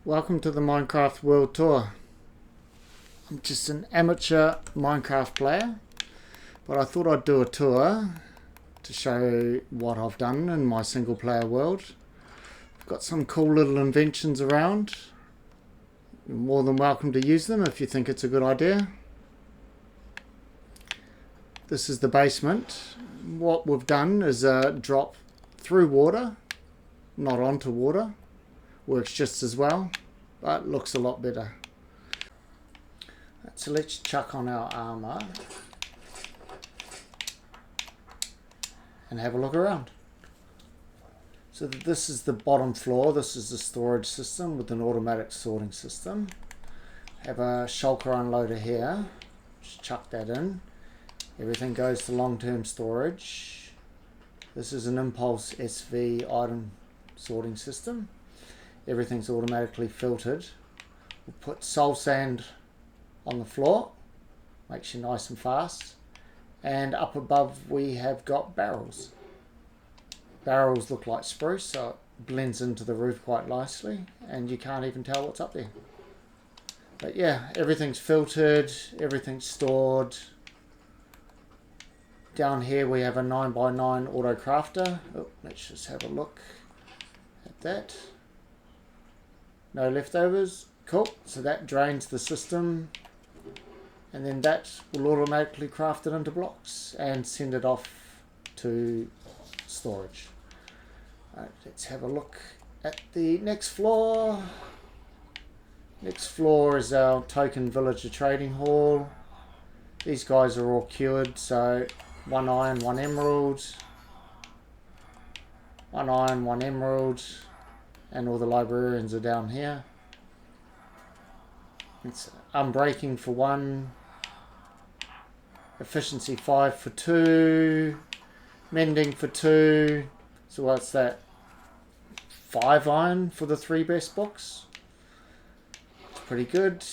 Welcome to the Minecraft World Tour. I'm just an amateur Minecraft player, but I thought I'd do a tour to show what I've done in my single player world. I've got some cool little inventions around. You're more than welcome to use them if you think it's a good idea. This is the basement. What we've done is drop through water, not onto water. Works just as well, but looks a lot better. So let's chuck on our armor and have a look around. So this is the bottom floor. This is the storage system with an automatic sorting system. Have a shulker unloader here. Just chuck that in. Everything goes to long-term storage. This is an Impulse SV item sorting system. Everything's automatically filtered. We'll put soul sand on the floor, makes you nice and fast. And up above we have got barrels. Barrels look like spruce, so it blends into the roof quite nicely, and you can't even tell what's up there. But yeah, everything's filtered, everything's stored. Down here we have a 9x9 auto crafter. Oh, let's just have a look at that. No leftovers. Cool. So that drains the system, and then that will automatically craft it into blocks and send it off to storage. Right, let's have a look at the next floor. Next floor is our token villager trading hall. These guys are all cured, so 1 iron, 1 emerald. 1 iron, 1 emerald. And all the librarians are down here. It's unbreaking for 1, efficiency 5 for 2, mending for 2. So what's that? 5 iron for the 3 best books. It's pretty good.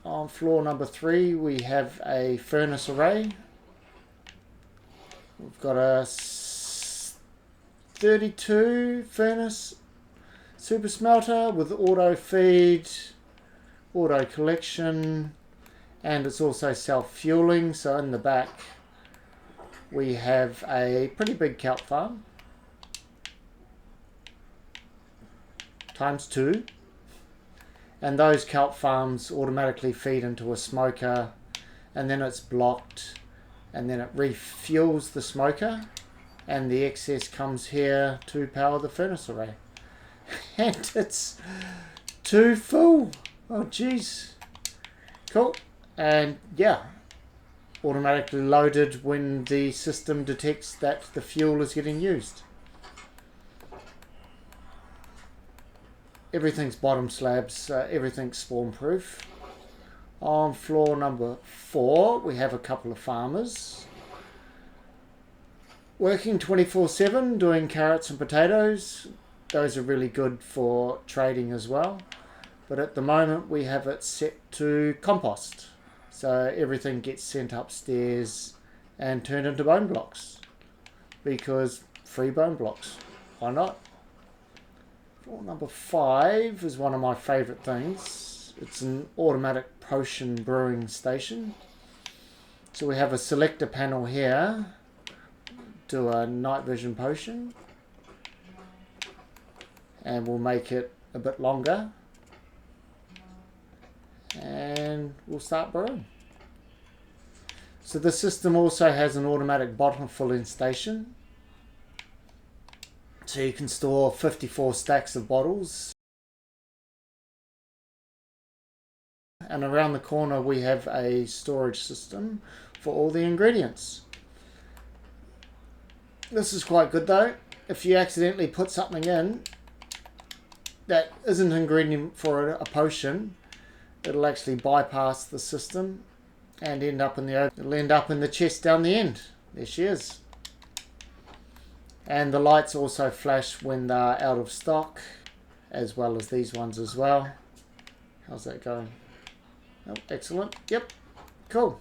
On floor number 3 we have a furnace array. We've got a 32 furnace super smelter with auto feed, auto collection, and it's also self-fueling. So in the back we have a pretty big kelp farm, ×2, and those kelp farms automatically feed into a smoker, and then it's blocked, and then it refuels the smoker, and the excess comes here to power the furnace array. And it's too full. Oh jeez. Cool. And yeah, automatically loaded when the system detects that the fuel is getting used. Everything's bottom slabs, everything's spawn proof. On floor number 4 we have a couple of farmers working 24/7 doing carrots and potatoes. Those are really good for trading as well. But at the moment we have it set to compost. So everything gets sent upstairs and turned into bone blocks. Because free bone blocks. Why not? Floor number 5 is one of my favourite things. It's an automatic potion brewing station. So we have a selector panel here. Do a night vision potion. And we'll make it a bit longer, and we'll start brewing. So the system also has an automatic bottle filling station, so you can store 54 stacks of bottles. And around the corner we have a storage system for all the ingredients. This is quite good though. If you accidentally put something in that isn't an ingredient for a potion, it'll actually bypass the system and end up in the chest down the end. There she is. And the lights also flash when they're out of stock, as well as these ones as well. How's that going? Oh, excellent. Yep. Cool.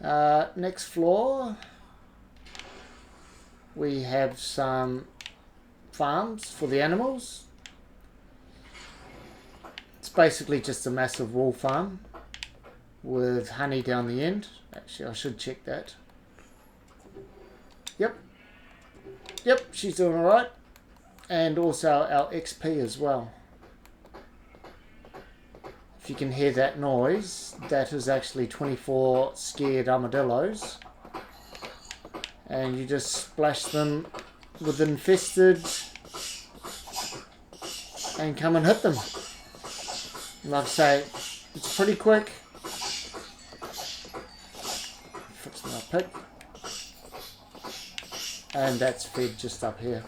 Next floor we have some farms for the animals. It's basically just a massive wool farm with honey down the end. Actually, I should check that. Yep, she's doing alright. And also our XP as well. If you can hear that noise, that is actually 24 scared armadillos. And you just splash them with infested and come and hit them. Like I say, it's pretty quick. Fix my pick. And that's fed just up here.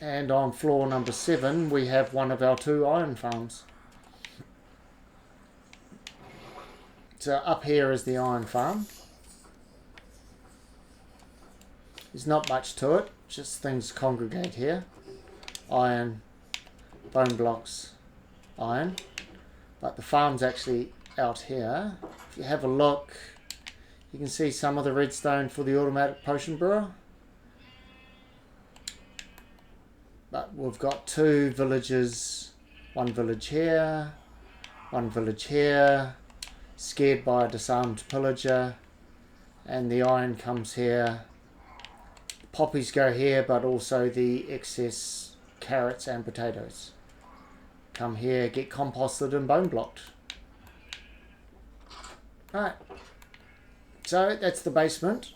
And on floor number 7, we have one of our 2 iron farms. So up here is the iron farm. There's not much to it, just things congregate here. Iron, bone blocks, iron. But the farm's actually out here. If you have a look, you can see some of the redstone for the automatic potion brewer. But we've got 2 villages, one village here, one village here, scared by a disarmed pillager, and the iron comes here. Poppies go here, but also the excess carrots and potatoes come here, get composted and bone blocked. Right, so that's the basement,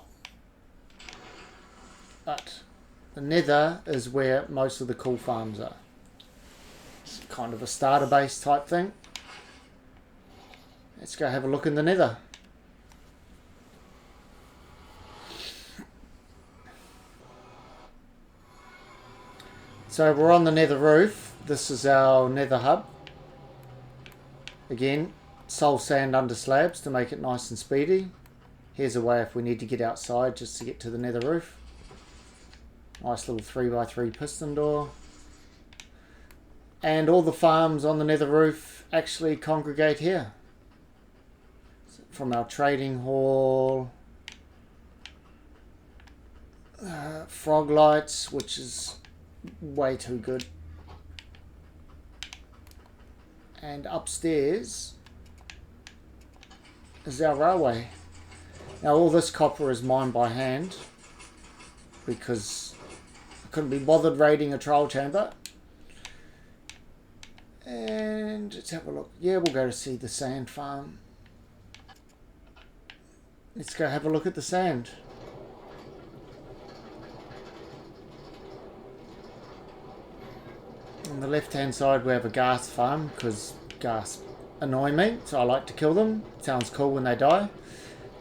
but the nether is where most of the cool farms are. It's kind of a starter base type thing. Let's go have a look in the nether. So we're on the nether roof. This is our nether hub. Again, soul sand under slabs to make it nice and speedy. Here's a way if we need to get outside just to get to the nether roof. Nice little 3x3 piston door. And all the farms on the nether roof actually congregate here. From our trading hall, frog lights, which is way too good. And upstairs is our railway. Now all this copper is mined by hand because I couldn't be bothered raiding a trial chamber. And let's have a look. Yeah, we'll go to see the sand farm. Let's go have a look at the sand. On the left hand side we have a ghast farm because ghast annoy me, so I like to kill them. Sounds cool when they die.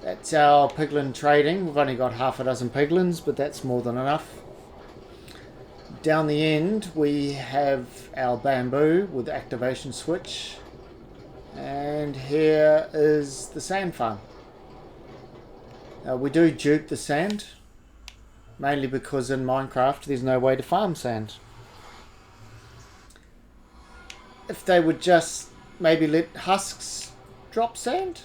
That's our piglin trading. We've only got half a dozen piglins, but that's more than enough. Down the end we have our bamboo with activation switch, and here is the sand farm. We do dupe the sand, mainly because in Minecraft there's no way to farm sand. If they would just maybe let husks drop sand,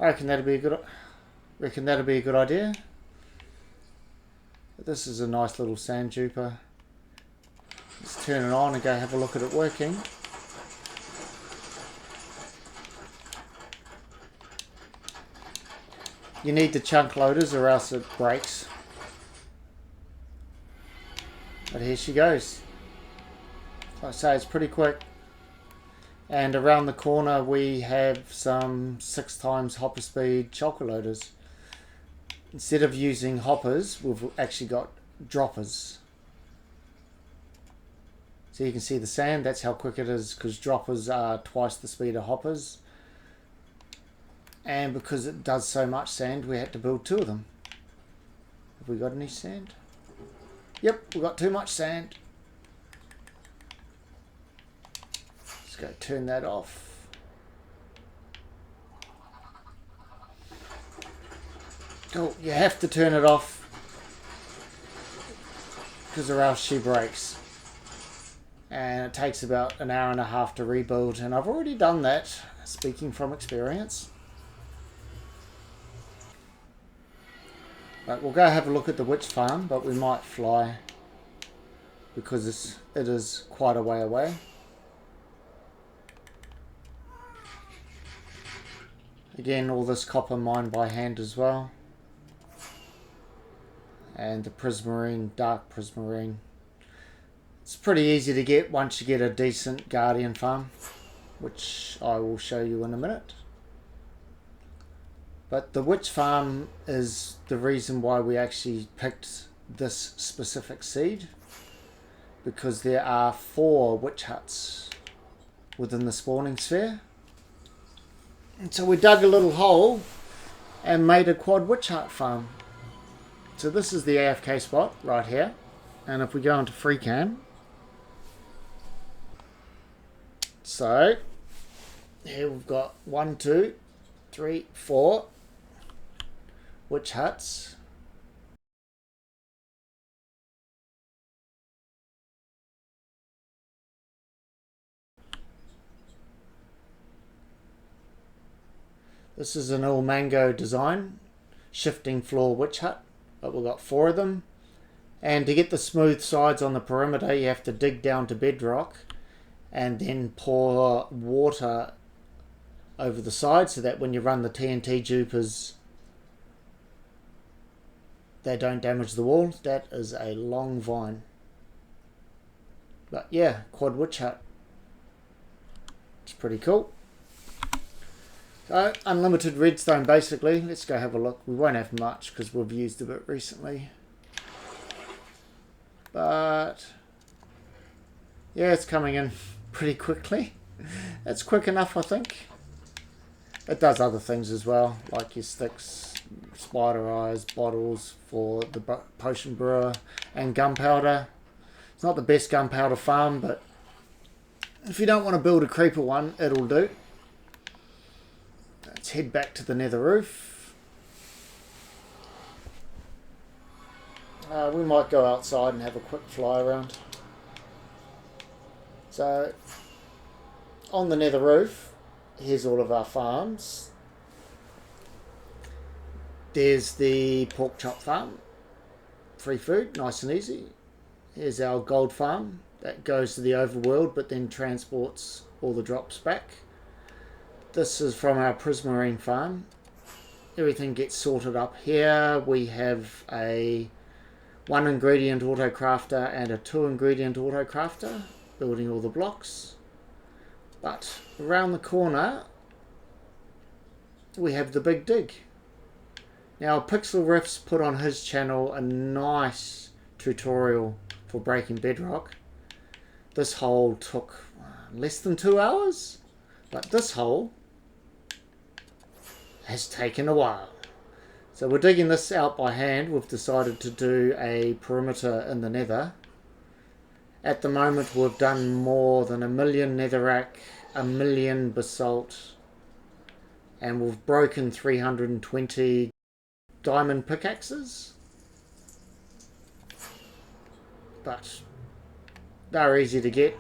I reckon that'd be a good idea. This is a nice little sand duper. Let's turn it on and go have a look at it working. You need the chunk loaders or else it breaks. But here she goes. Like I say, it's pretty quick. And around the corner we have some 6x hopper speed shulker loaders. Instead of using hoppers, we've actually got droppers. So you can see the sand, that's how quick it is, because droppers are twice the speed of hoppers. And because it does so much sand, we had to build 2 of them. Have we got any sand? Yep, we've got too much sand. Let's go turn that off. Oh, you have to turn it off because or else she breaks. And it takes about an hour and a half to rebuild, and I've already done that, speaking from experience. Right, we'll go have a look at the witch farm, but we might fly because it is quite a way away. Again, all this copper mined by hand as well. And the prismarine, dark prismarine. It's pretty easy to get once you get a decent guardian farm, which I will show you in a minute. But the witch farm is the reason why we actually picked this specific seed, because there are 4 witch huts within the spawning sphere. And so we dug a little hole and made a quad witch hut farm. So this is the AFK spot right here. And if we go into free cam, so here we've got 1, 2, 3, 4 witch huts. This is an all mango design, shifting floor witch hut, but we've got 4 of them. And to get the smooth sides on the perimeter, you have to dig down to bedrock and then pour water over the side so that when you run the TNT jupers, they don't damage the wall. That is a long vine. But yeah, quad witch hut. It's pretty cool. So, unlimited redstone basically. Let's go have a look. We won't have much because we've used a bit recently. But yeah, it's coming in pretty quickly. It's quick enough, I think. It does other things as well, like your sticks, spider eyes, bottles for the potion brewer, and gunpowder. It's not the best gunpowder farm, but if you don't want to build a creeper one, it'll do. Let's head back to the nether roof. We might go outside and have a quick fly around. So, on the nether roof, here's all of our farms. There's the pork chop farm. Free food, nice and easy. Here's our gold farm. That goes to the overworld, but then transports all the drops back. This is from our prismarine farm. Everything gets sorted up here. We have a 1 ingredient auto crafter and a 2 ingredient auto crafter building all the blocks. But around the corner we have the big dig. Now Pixel Riff's put on his channel a nice tutorial for breaking bedrock. This hole took less than 2 hours, but this hole has taken a while. So we're digging this out by hand. We've decided to do a perimeter in the nether. At the moment we've done more than 1 million netherrack, 1 million basalt, and we've broken 320 diamond pickaxes. But they're easy to get.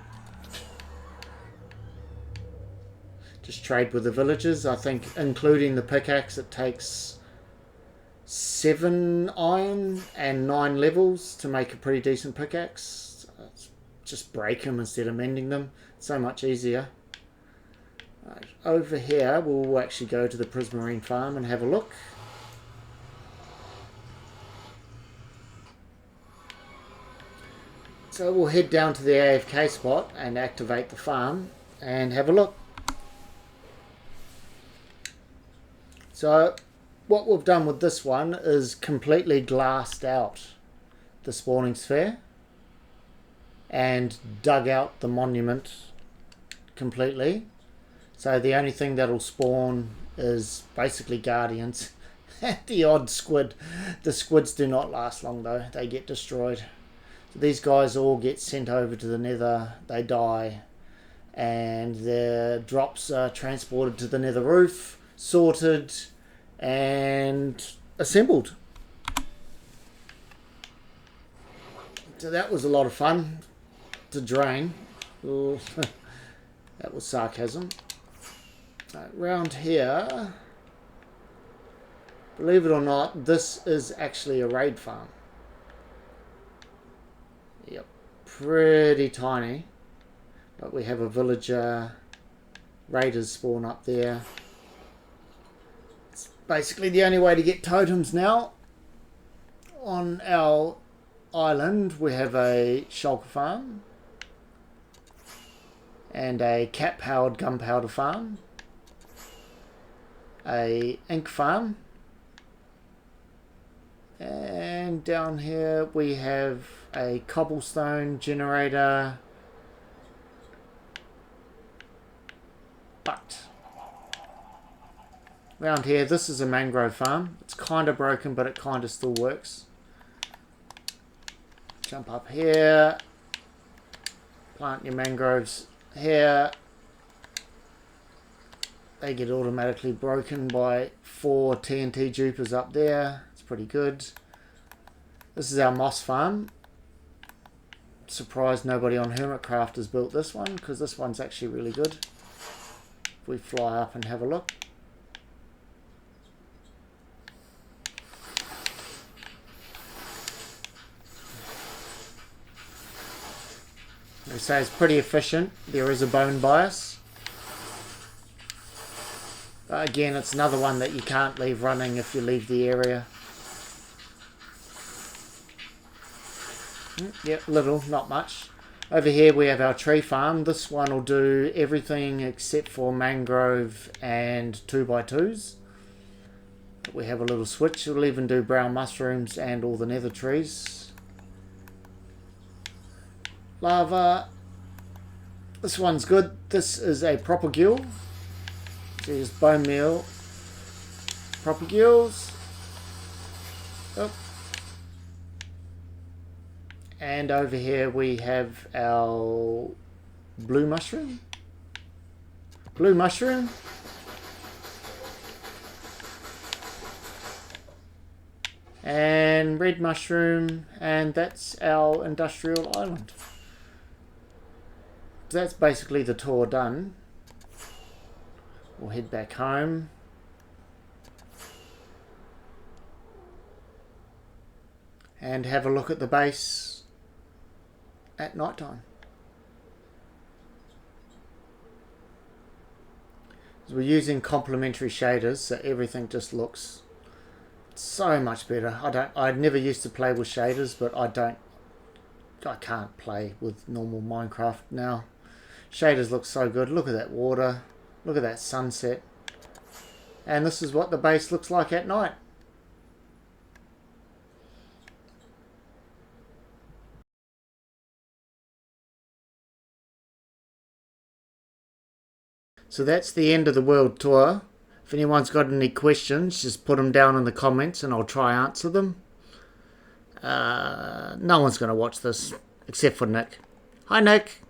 Just trade with the villagers. I think including the pickaxe it takes 7 iron and 9 levels to make a pretty decent pickaxe. Just break them instead of mending them. It's so much easier. Right, over here we'll actually go to the prismarine farm and have a look. So we'll head down to the AFK spot and activate the farm and have a look. So what we've done with this one is completely glassed out the spawning sphere and dug out the monument completely. So the only thing that'll spawn is basically guardians and the odd squid. The squids do not last long though, they get destroyed. So these guys all get sent over to the nether, they die, and their drops are transported to the nether roof, sorted and assembled. So that was a lot of fun to drain. That was sarcasm. Round here, Believe it or not, this is actually a raid farm. Yep, pretty tiny. But we have a villager, raiders spawn up there. It's basically the only way to get totems now. On our island, we have a shulker farm and a cat-powered gunpowder farm, a ink farm, and down here we have a cobblestone generator. But around here, this is a mangrove farm. It's kind of broken, but it kind of still works. Jump up here, plant your mangroves here. They get automatically broken by 4 TNT jupers up there. It's pretty good. This is our moss farm. Surprised nobody on Hermitcraft has built this one, because this one's actually really good. If we fly up and have a look. They say it's pretty efficient. There is a bone bias. But again, it's another one that you can't leave running if you leave the area. Yep, little, not much. Over here we have our tree farm. This one will do everything except for mangrove and 2x2s. But we have a little switch. It'll even do brown mushrooms and all the nether trees. Lava. This one's good. This is a propagule. So here's bone meal. Propagules. Oh. And over here we have our blue mushroom. Blue mushroom. And red mushroom. And that's our industrial island. So that's basically the tour done. We'll head back home. And have a look at the base at night time. So we're using complementary shaders, so everything just looks so much better. I never used to play with shaders, but I can't play with normal Minecraft now. Shaders look so good. Look at that water. Look at that sunset. And this is what the base looks like at night. So that's the end of the world tour. If anyone's got any questions, just put them down in the comments and I'll try answer them. No one's going to watch this except for Nick. Hi, Nick.